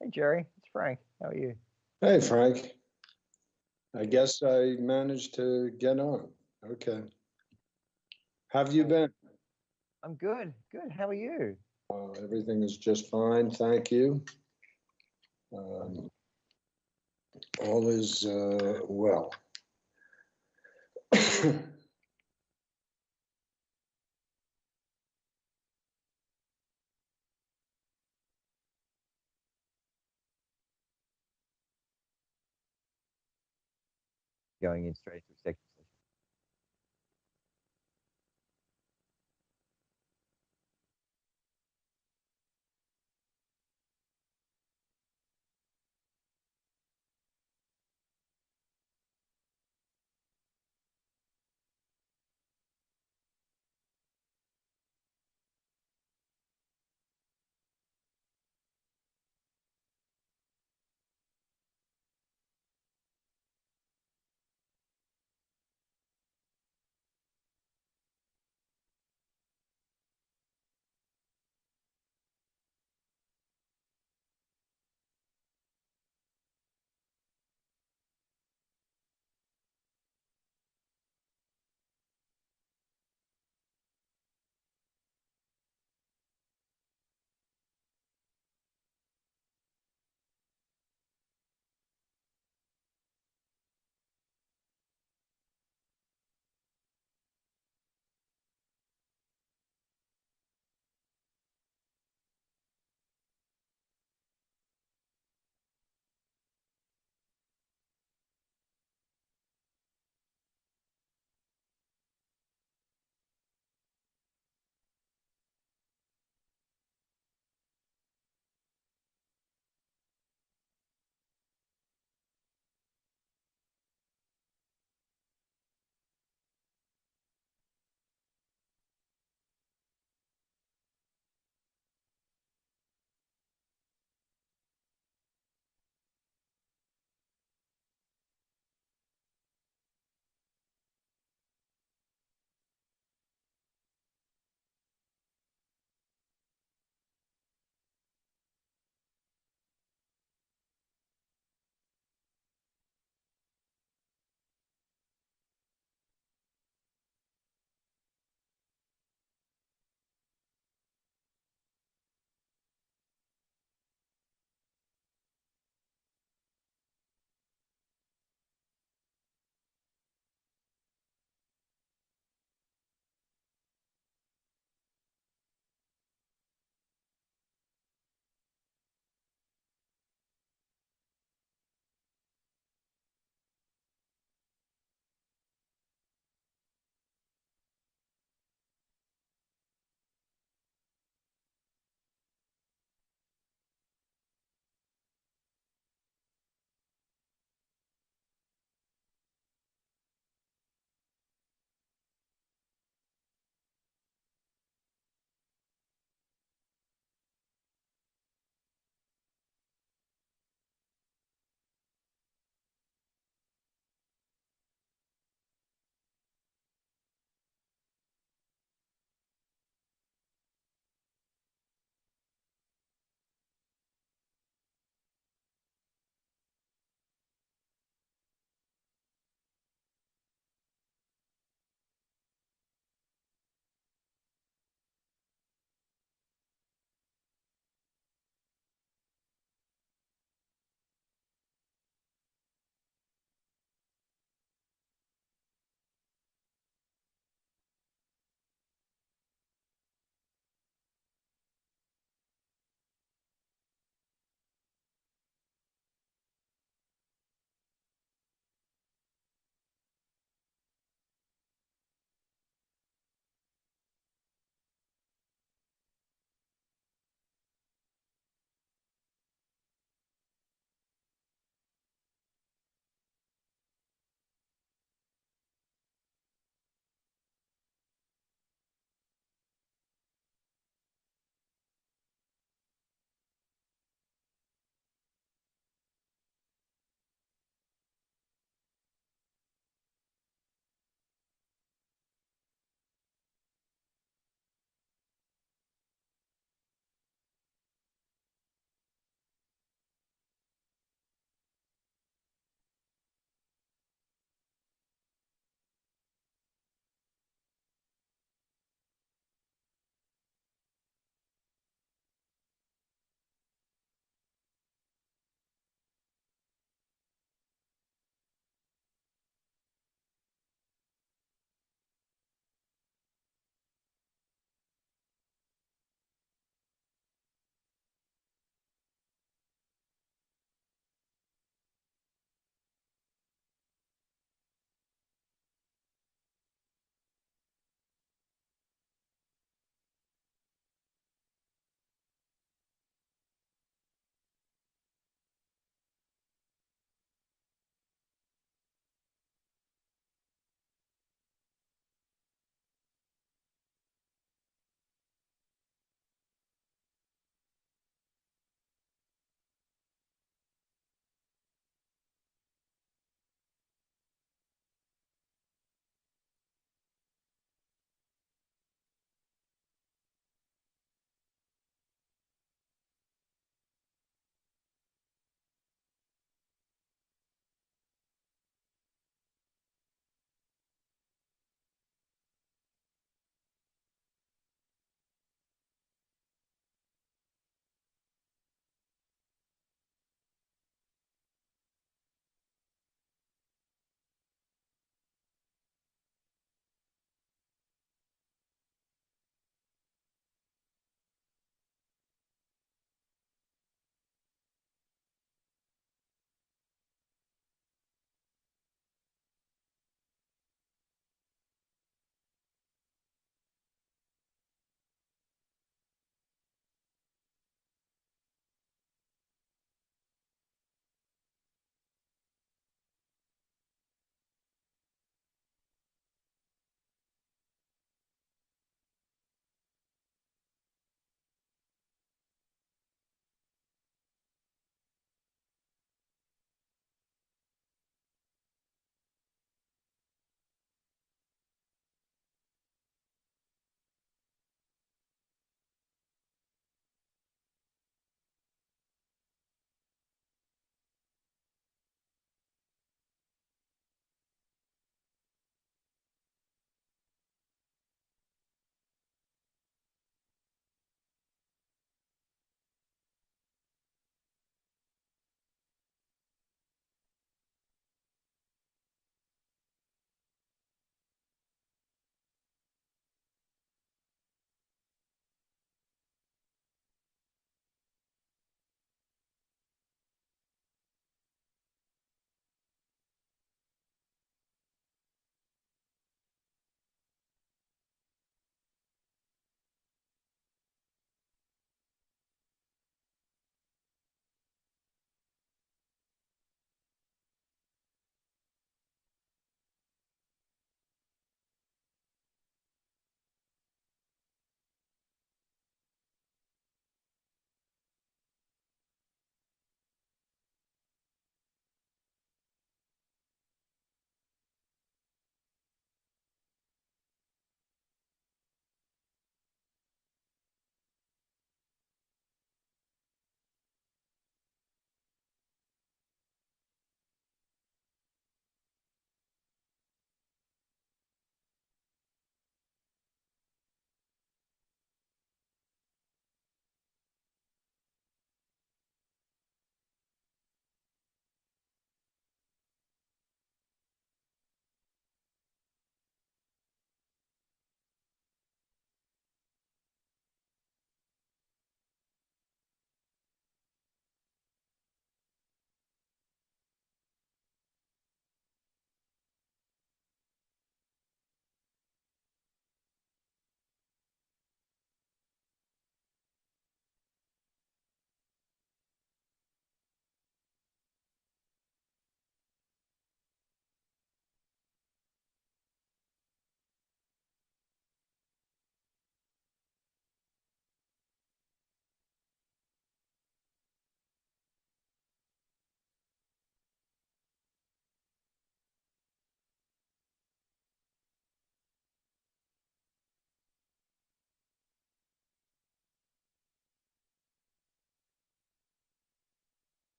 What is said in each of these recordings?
Hey, Jerry, it's Frank. How are you? Hey, Frank. I guess I managed to get on. Okay. Have you been? I'm good. Good. How are you? Everything is just fine, thank you. Um, all is well. Going in straight to executive session.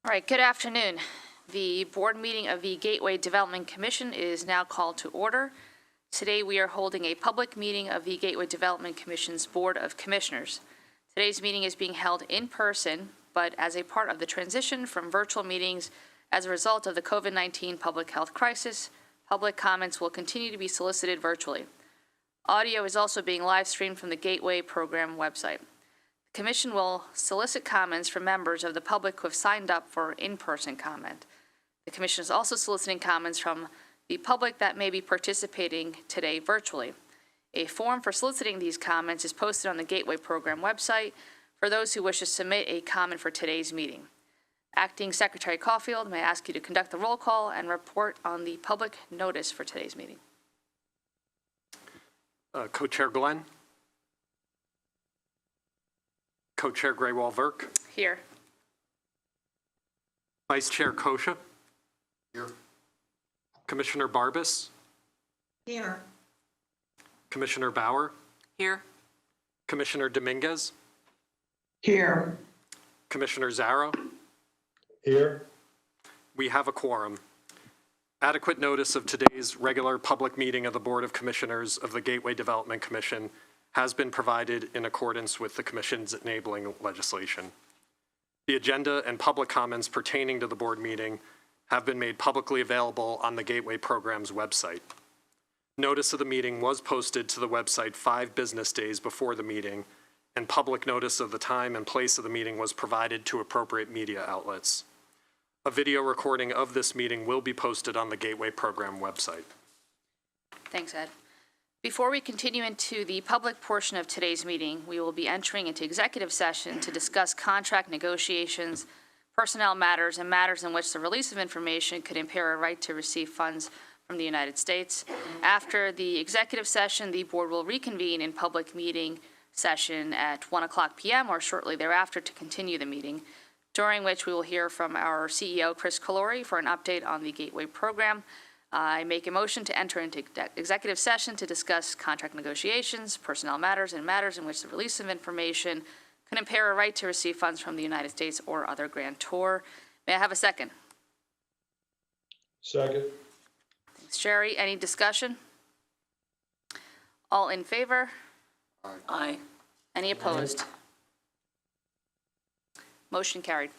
All right, good afternoon. The board meeting of the Gateway Development Commission is now called to order. Today we are holding a public meeting of the Gateway Development Commission's Board of Commissioners. Today's meeting is being held in person, but as a part of the transition from virtual meetings as a result of the COVID-19 public health crisis, public comments will continue to be solicited virtually. Audio is also being live streamed from the Gateway program website. The Commission will solicit comments from members of the public who have signed up for in-person comment. The Commission is also soliciting comments from the public that may be participating today virtually. A form for soliciting these comments is posted on the Gateway program website for those who wish to submit a comment for today's meeting. Acting Secretary Caulfield may ask you to conduct the roll call and report on the public notice for today's meeting. Co-Chair Glenn. Co-Chair Graywall-Verk. Here. Vice Chair Kosha. Here. Commissioner Barbas. Here. Commissioner Bauer. Here. Commissioner Dominguez. Here. Commissioner Zarro. Here. We have a quorum. Adequate notice of today's regular public meeting of the Board of Commissioners of the Gateway Development Commission has been provided in accordance with the Commission's enabling legislation. The agenda and public comments pertaining to the board meeting have been made publicly available on the Gateway Program's website. Notice of the meeting was posted to the website 5 business days before the meeting, and public notice of the time and place of the meeting was provided to appropriate media outlets. A video recording of this meeting will be posted on the Gateway Program website. Thanks, Ed. Before we continue into the public portion of today's meeting, we will be entering into executive session to discuss contract negotiations, personnel matters, and matters in which the release of information could impair a right to receive funds from the United States. After the executive session, the board will reconvene in public meeting session at 1:00 p.m. or shortly thereafter to continue the meeting, during which we will hear from our CEO, Chris Calori, for an update on the Gateway program. I make a motion to enter into executive session to discuss contract negotiations, personnel matters, and matters in which the release of information can impair a right to receive funds from the United States or other grantor. May I have a second? Second. Thanks, Jerry. Any discussion? All in favor? Aye. Any opposed? Motion carried.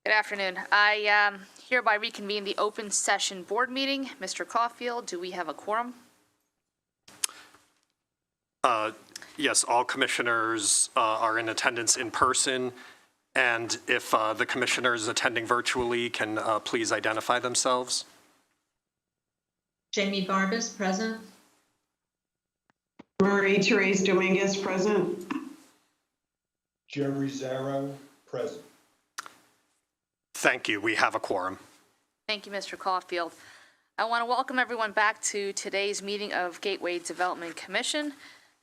Good afternoon. I hereby reconvene the open session board meeting. Mr. Caulfield, do we have a quorum? Yes, all commissioners are in attendance in person, and if the commissioners attending virtually can please identify themselves. Jamie Barbas, present. Marie-Therese Dominguez, present. Jerry Zarrow, present. Thank you. We have a quorum. Thank you, Mr. Caulfield. I want to welcome everyone back to today's meeting of Gateway Development Commission.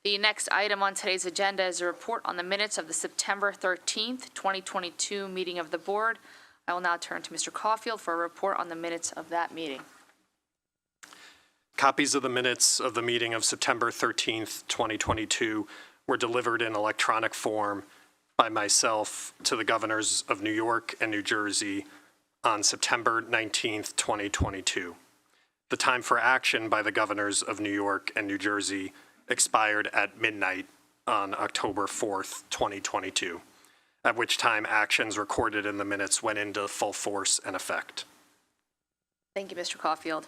The next item on today's agenda is a report on the minutes of the September 13th, 2022 meeting of the board. I will now turn to Mr. Caulfield for a report on the minutes of that meeting. Copies of the minutes of the meeting of September 13th, 2022 were delivered in electronic form by myself to the governors of New York and New Jersey on September 19th, 2022. The time for action by the governors of New York and New Jersey expired at midnight on October 4th, 2022, at which time actions recorded in the minutes went into full force and effect. Thank you, Mr. Caulfield.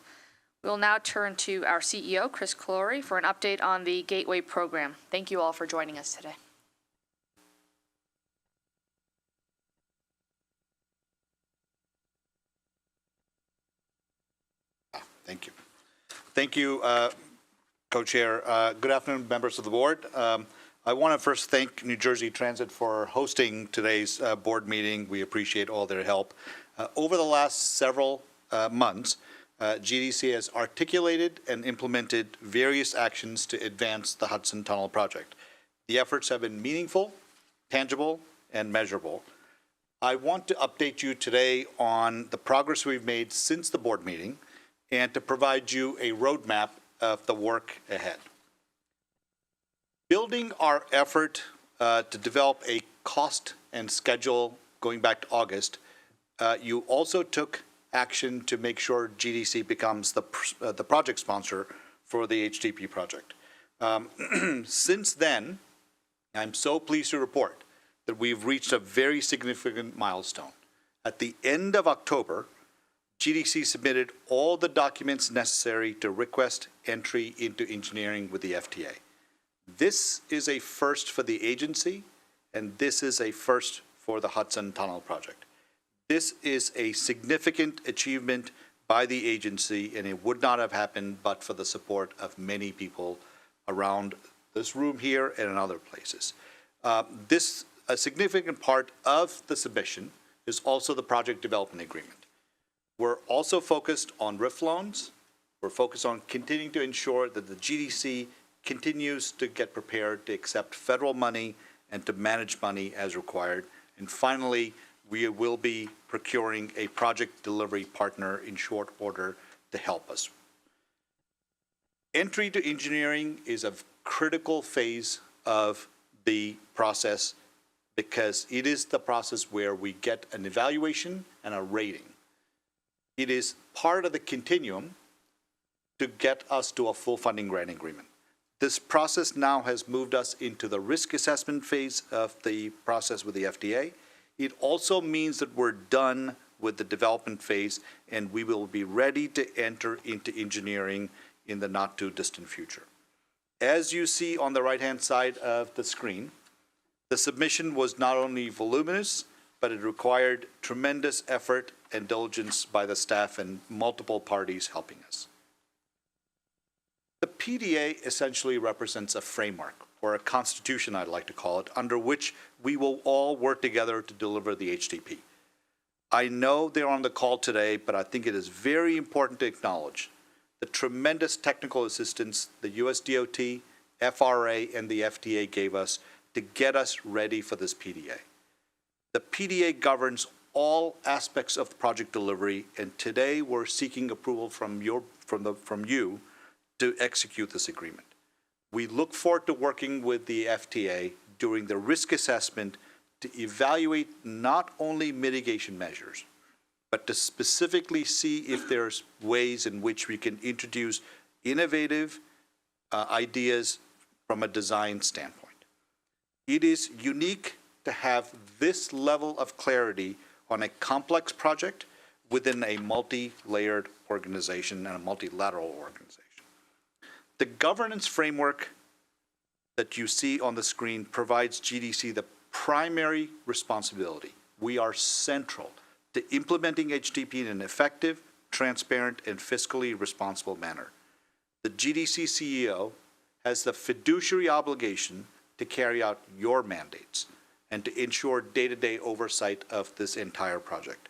We will now turn to our CEO, Chris Clory, for an update on the Gateway program. Thank you all for joining us today. Thank you. Thank you, Co-Chair. Good afternoon, members of the board. I want to first thank New Jersey Transit for hosting today's board meeting. We appreciate all their help. Over the last several months, GDC has articulated and implemented various actions to advance the Hudson Tunnel project. The efforts have been meaningful, tangible, and measurable. I want to update you today on the progress we've made since the board meeting and to provide you a roadmap of the work ahead. Building our effort to develop a cost and schedule going back to August, you also took action to make sure GDC becomes the project sponsor for the HTP project. Since then, I'm so pleased to report that we've reached a very significant milestone. At the end of October, GDC submitted all the documents necessary to request entry into engineering with the FTA. This is a first for the agency, and this is a first for the Hudson Tunnel project. This is a significant achievement by the agency, and it would not have happened but for the support of many people around this room here and in other places. A significant part of the submission is also the project development agreement. We're also focused on RIF loans. We're focused on continuing to ensure that the GDC continues to get prepared to accept federal money and to manage money as required. And finally, we will be procuring a project delivery partner in short order to help us. Entry to engineering is a critical phase of the process because it is the process where we get an evaluation and a rating. It is part of the continuum to get us to a full funding grant agreement. This process now has moved us into the risk assessment phase of the process with the FDA. It also means that we're done with the development phase and we will be ready to enter into engineering in the not too distant future. As you see on the right-hand side of the screen, the submission was not only voluminous, but it required tremendous effort and diligence by the staff and multiple parties helping us. The PDA essentially represents a framework, or a constitution I'd like to call it, under which we will all work together to deliver the HTP. I know they're on the call today, but I think it is very important to acknowledge the tremendous technical assistance the US DOT, FRA, and the FDA gave us to get us ready for this PDA. The PDA governs all aspects of project delivery, and today we're seeking approval from you to execute this agreement. We look forward to working with the FTA during the risk assessment to evaluate not only mitigation measures, but to specifically see if there's ways in which we can introduce innovative ideas from a design standpoint. It is unique to have this level of clarity on a complex project within a multi-layered organization and a multilateral organization. The governance framework that you see on the screen provides GDC the primary responsibility. We are central to implementing HDP in an effective, transparent, and fiscally responsible manner. The GDC CEO has the fiduciary obligation to carry out your mandates and to ensure day-to-day oversight of this entire project.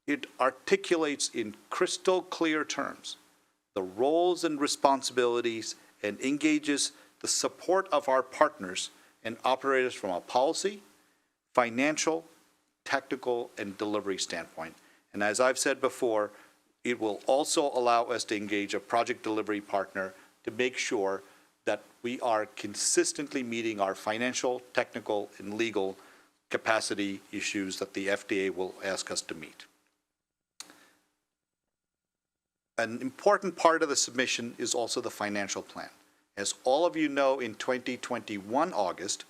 It articulates in crystal clear terms the roles and responsibilities and engages the support of our partners and operators from a policy, financial, technical, and delivery standpoint. And as I've said before, it will also allow us to engage a project delivery partner to make sure that we are consistently meeting our financial, technical, and legal capacity issues that the FDA will ask us to meet. An important part of the submission is also the financial plan. As all of you know, in 2021 August,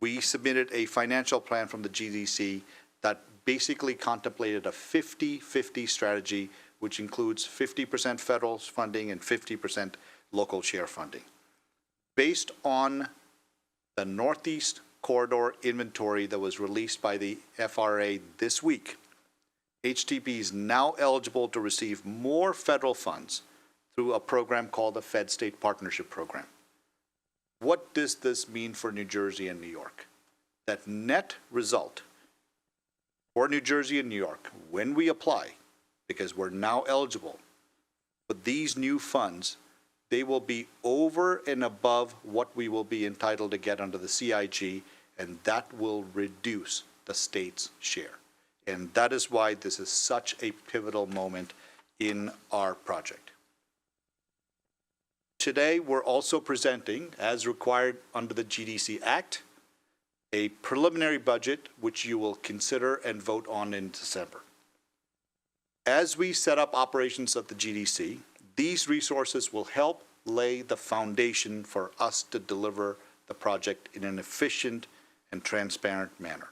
we submitted a financial plan from the GDC that basically contemplated a 50-50 strategy, which includes 50% federal funding and 50% local share funding. Based on the Northeast Corridor inventory that was released by the FRA this week, HDP is now eligible to receive more federal funds through a program called the Fed State Partnership Program. What does this mean for New Jersey and New York? That net result for New Jersey and New York, when we apply, because we're now eligible for these new funds, they will be over and above what we will be entitled to get under the CIG, and that will reduce the state's share. And that is why this is such a pivotal moment in our project. Today, we're also presenting, as required under the GDC Act, a preliminary budget which you will consider and vote on in December. As we set up operations at the GDC, these resources will help lay the foundation for us to deliver the project in an efficient and transparent manner.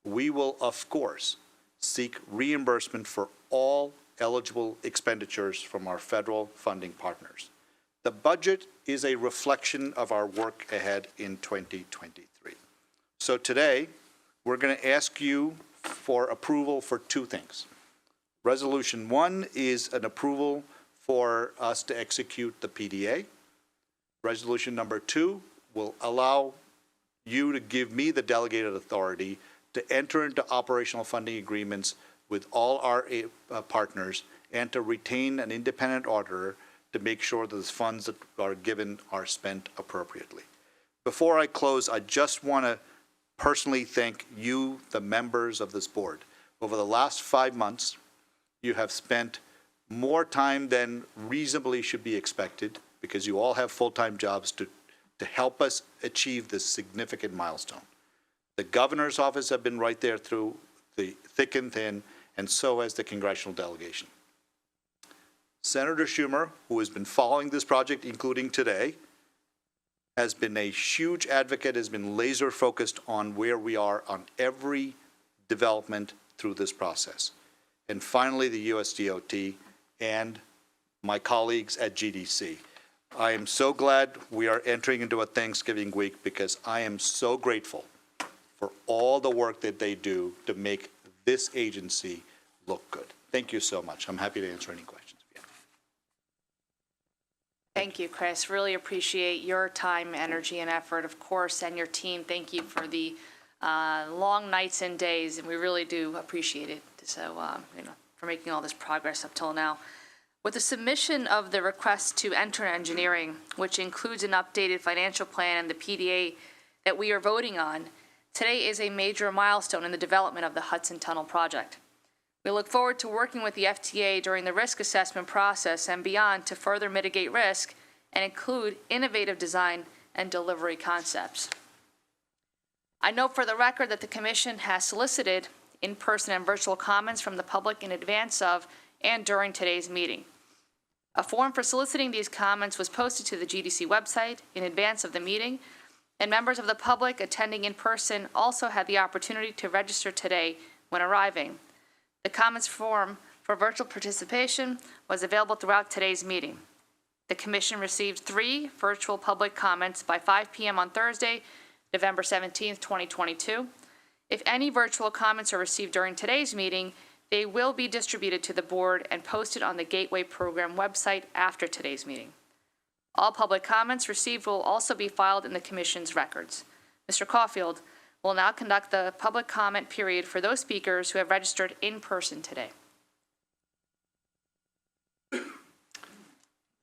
We will, of course, seek reimbursement for all eligible expenditures from our federal funding partners. The budget is a reflection of our work ahead in 2023. So today, we're going to ask you for approval for two things. Resolution 1 is an approval for us to execute the PDA. Resolution number 2 will allow you to give me the delegated authority to enter into operational funding agreements with all our partners and to retain an independent auditor to make sure that the funds that are given are spent appropriately. Before I close, I just want to personally thank you, the members of this board. Over the last 5 months, you have spent more time than reasonably should be expected, because you all have full-time jobs, to help us achieve this significant milestone. The governor's office have been right there through the thick and thin, and so has the congressional delegation. Senator Schumer, who has been following this project, including today, has been a huge advocate, has been laser focused on where we are on every development through this process. And finally, the USDOT and my colleagues at GDC. I am so glad we are entering into a Thanksgiving week, because I am so grateful for all the work that they do to make this agency look good. Thank you so much. I'm happy to answer any questions. Thank you, Chris. Really appreciate your time, energy, and effort, of course, and your team. Thank you for the long nights and days, and we really do appreciate it. So, for making all this progress up till now. With the submission of the request to enter engineering, which includes an updated financial plan and the PDA that we are voting on, today is a major milestone in the development of the Hudson Tunnel project. We look forward to working with the FTA during the risk assessment process and beyond to further mitigate risk and include innovative design and delivery concepts. I note for the record that the Commission has solicited in-person and virtual comments from the public in advance of and during today's meeting. A form for soliciting these comments was posted to the GDC website in advance of the meeting, and members of the public attending in person also had the opportunity to register today when arriving. The comments form for virtual participation was available throughout today's meeting. The Commission received 3 virtual public comments by 5 p.m. on Thursday, November 17th, 2022. If any virtual comments are received during today's meeting, they will be distributed to the board and posted on the Gateway Program website after today's meeting. All public comments received will also be filed in the Commission's records. Mr. Caulfield will now conduct the public comment period for those speakers who have registered in person today.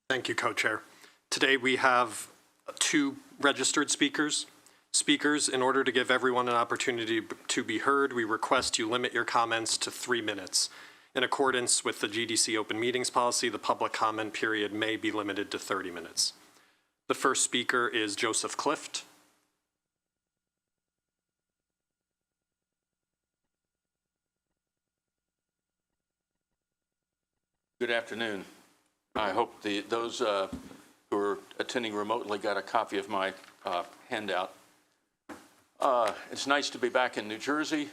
Thank you, Co-Chair. Today we have 2 registered speakers. Speakers, in order to give everyone an opportunity to be heard, we request you limit your comments to 3 minutes. In accordance with the GDC Open Meetings Policy, the public comment period may be limited to 30 minutes. The first speaker is Joseph Clift. Good afternoon. I hope those who are attending remotely got a copy of my handout. It's nice to be back in New Jersey.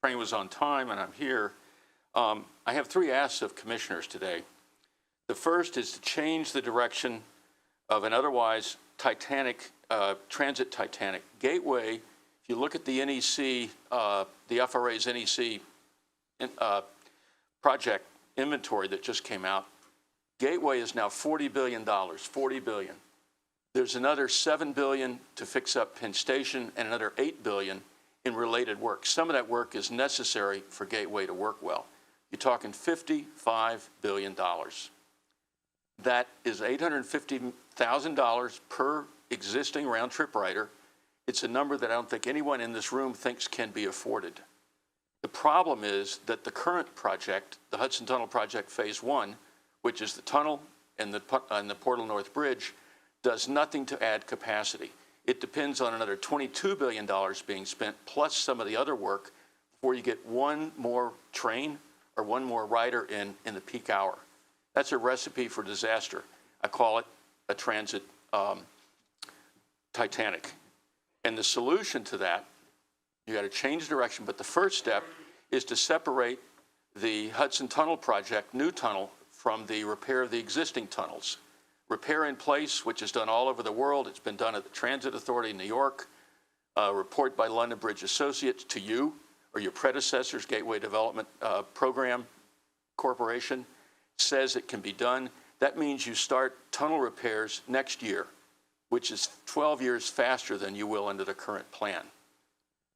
Train was on time and I'm here. I have 3 asks of commissioners today. The first is to change the direction of an otherwise Titanic, transit Titanic. Gateway, if you look at the NEC, the FRA's NEC project inventory that just came out, Gateway is now $40 billion, $40 billion. There's another $7 billion to fix up Penn Station and another $8 billion in related work. Some of that work is necessary for Gateway to work well. You're talking $55 billion. That is $850,000 per existing round trip rider. It's a number that I don't think anyone in this room thinks can be afforded. The problem is that the current project, the Hudson Tunnel Project Phase 1, which is the tunnel and the Portal North Bridge, does nothing to add capacity. It depends on another $22 billion being spent, plus some of the other work, before you get one more train or one more rider in the peak hour. That's a recipe for disaster. I call it a transit Titanic. And the solution to that, you got to change direction, but the first step is to separate the Hudson Tunnel Project, new tunnel, from the repair of the existing tunnels. Repair in place, which is done all over the world. It's been done at the Transit Authority in New York. A report by London Bridge Associates to you or your predecessors, Gateway Development Program Corporation, says it can be done. That means you start tunnel repairs next year, which is 12 years faster than you will under the current plan.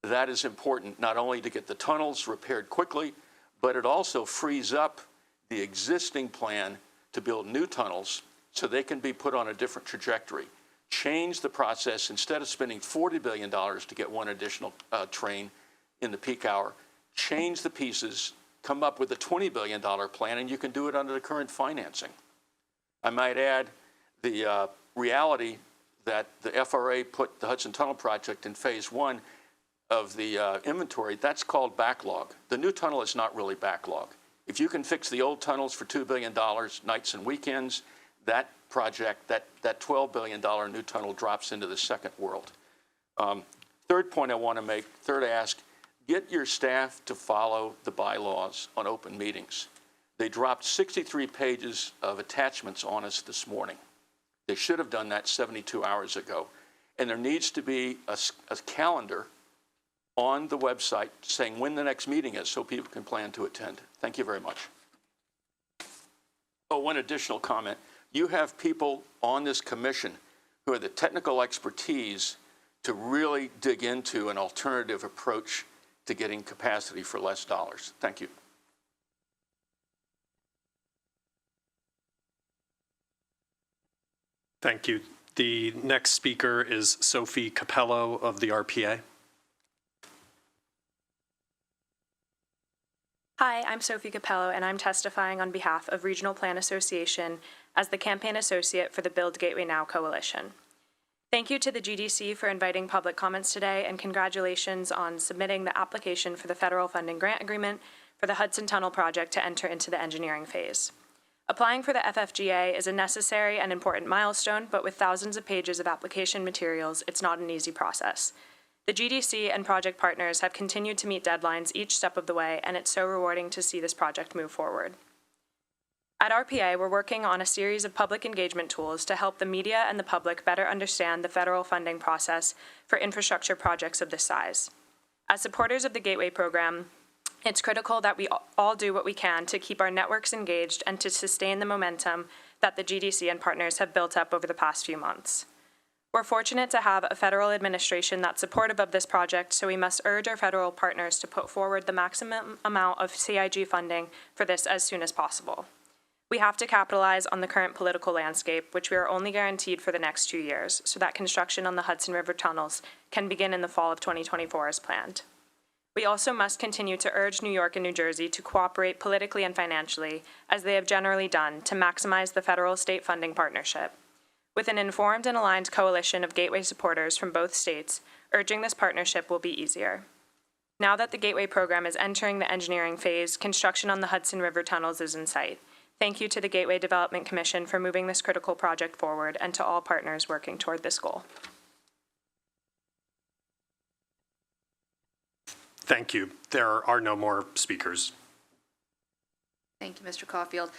That is important not only to get the tunnels repaired quickly, but it also frees up the existing plan to build new tunnels so they can be put on a different trajectory. Change the process. Instead of spending $40 billion to get one additional train in the peak hour, change the pieces, come up with a $20 billion plan, and you can do it under the current financing. I might add the reality that the FRA put the Hudson Tunnel Project in Phase 1 of the inventory. That's called backlog. The new tunnel is not really backlog. If you can fix the old tunnels for $2 billion nights and weekends, that project, that $12 billion new tunnel drops into the second world. Third point I want to make, third ask, get your staff to follow the bylaws on open meetings. They dropped 63 pages of attachments on us this morning. They should have done that 72 hours ago. And there needs to be a calendar on the website saying when the next meeting is so people can plan to attend. Thank you very much. Oh, one additional comment. You have people on this commission who have the technical expertise to really dig into an alternative approach to getting capacity for less dollars. Thank you. Thank you. The next speaker is Sophie Capello of the RPA. Hi, I'm Sophie Capello, and I'm testifying on behalf of Regional Plan Association as the campaign associate for the Build Gateway Now Coalition. Thank you to the GDC for inviting public comments today, and congratulations on submitting the application for the federal funding grant agreement for the Hudson Tunnel project to enter into the engineering phase. Applying for the FFGA is a necessary and important milestone, but with thousands of pages of application materials, it's not an easy process. The GDC and project partners have continued to meet deadlines each step of the way, and it's so rewarding to see this project move forward. At RPA, we're working on a series of public engagement tools to help the media and the public better understand the federal funding process for infrastructure projects of this size. As supporters of the Gateway program, it's critical that we all do what we can to keep our networks engaged and to sustain the momentum that the GDC and partners have built up over the past few months. We're fortunate to have a federal administration that's supportive of this project, so we must urge our federal partners to put forward the maximum amount of CIG funding for this as soon as possible. We have to capitalize on the current political landscape, which we are only guaranteed for the next 2 years, so that construction on the Hudson River tunnels can begin in the fall of 2024 as planned. We also must continue to urge New York and New Jersey to cooperate politically and financially, as they have generally done, to maximize the federal-state funding partnership. With an informed and aligned coalition of Gateway supporters from both states, urging this partnership will be easier. Now that the Gateway program is entering the engineering phase, construction on the Hudson River tunnels is in sight. Thank you to the Gateway Development Commission for moving this critical project forward, and to all partners working toward this goal. Thank you. There are no more speakers. Thank you, Mr. Caulfield.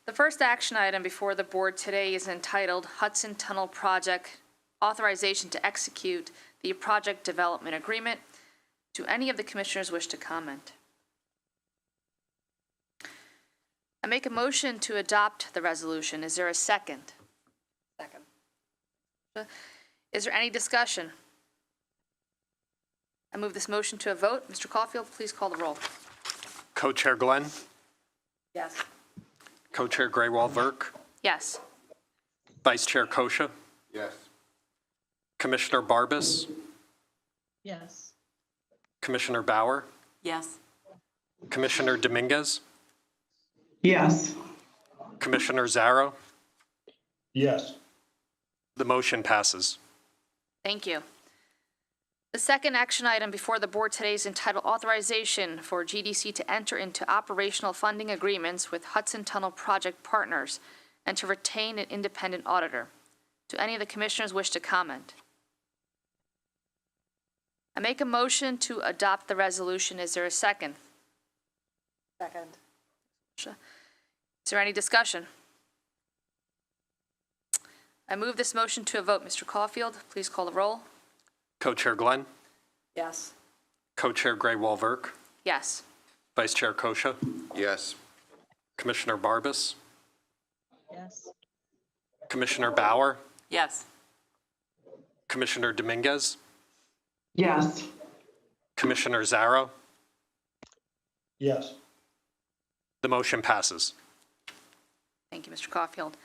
The first action item before the board today is entitled Hudson Tunnel Project Authorization to Execute the Project Development Agreement. Do any of the commissioners wish to comment? I make a motion to adopt the resolution. Is there a second? Second. Is there any discussion? I move this motion to a vote. Mr. Caulfield, please call the roll. Co-Chair Glenn, Yes. Co-Chair Graywall-Verk, Yes. Vice Chair Kosha, Yes. Commissioner Barbas, Yes. Commissioner Bauer, Yes. Commissioner Dominguez, Yes. Commissioner Zarro. Yes. The motion passes. Thank you. The second action item before the board today is entitled Authorization for GDC to enter into operational funding agreements with Hudson Tunnel Project Partners and to retain an independent auditor. Do any of the commissioners wish to comment? I make a motion to adopt the resolution. Is there a second? Second. Is there any discussion? I move this motion to a vote. Mr. Caulfield, please call the roll. Co-Chair Glenn, Yes. Co-Chair Graywall-Verk, Yes. Vice Chair Kosha, Yes. Commissioner Barbas, Yes. Commissioner Bauer, Yes. Commissioner Dominguez, Yes. Commissioner Zarro. Yes. The motion passes. Thank you, Mr. Caulfield.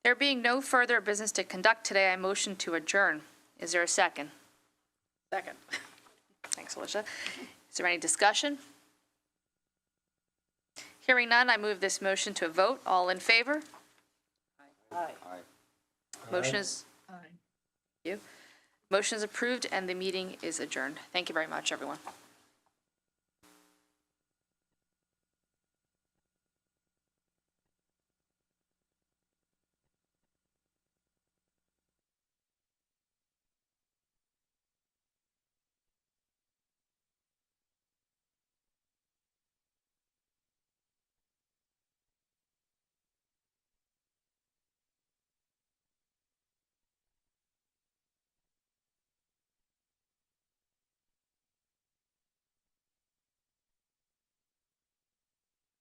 There being no further business to conduct today, I motion to adjourn. Is there a second? Second. Thanks, Alicia. Is there any discussion? Hearing none, I move this motion to a vote. All in favor? Aye. Motion is, Aye. you. Motion is approved and the meeting is adjourned. Thank you very much, everyone.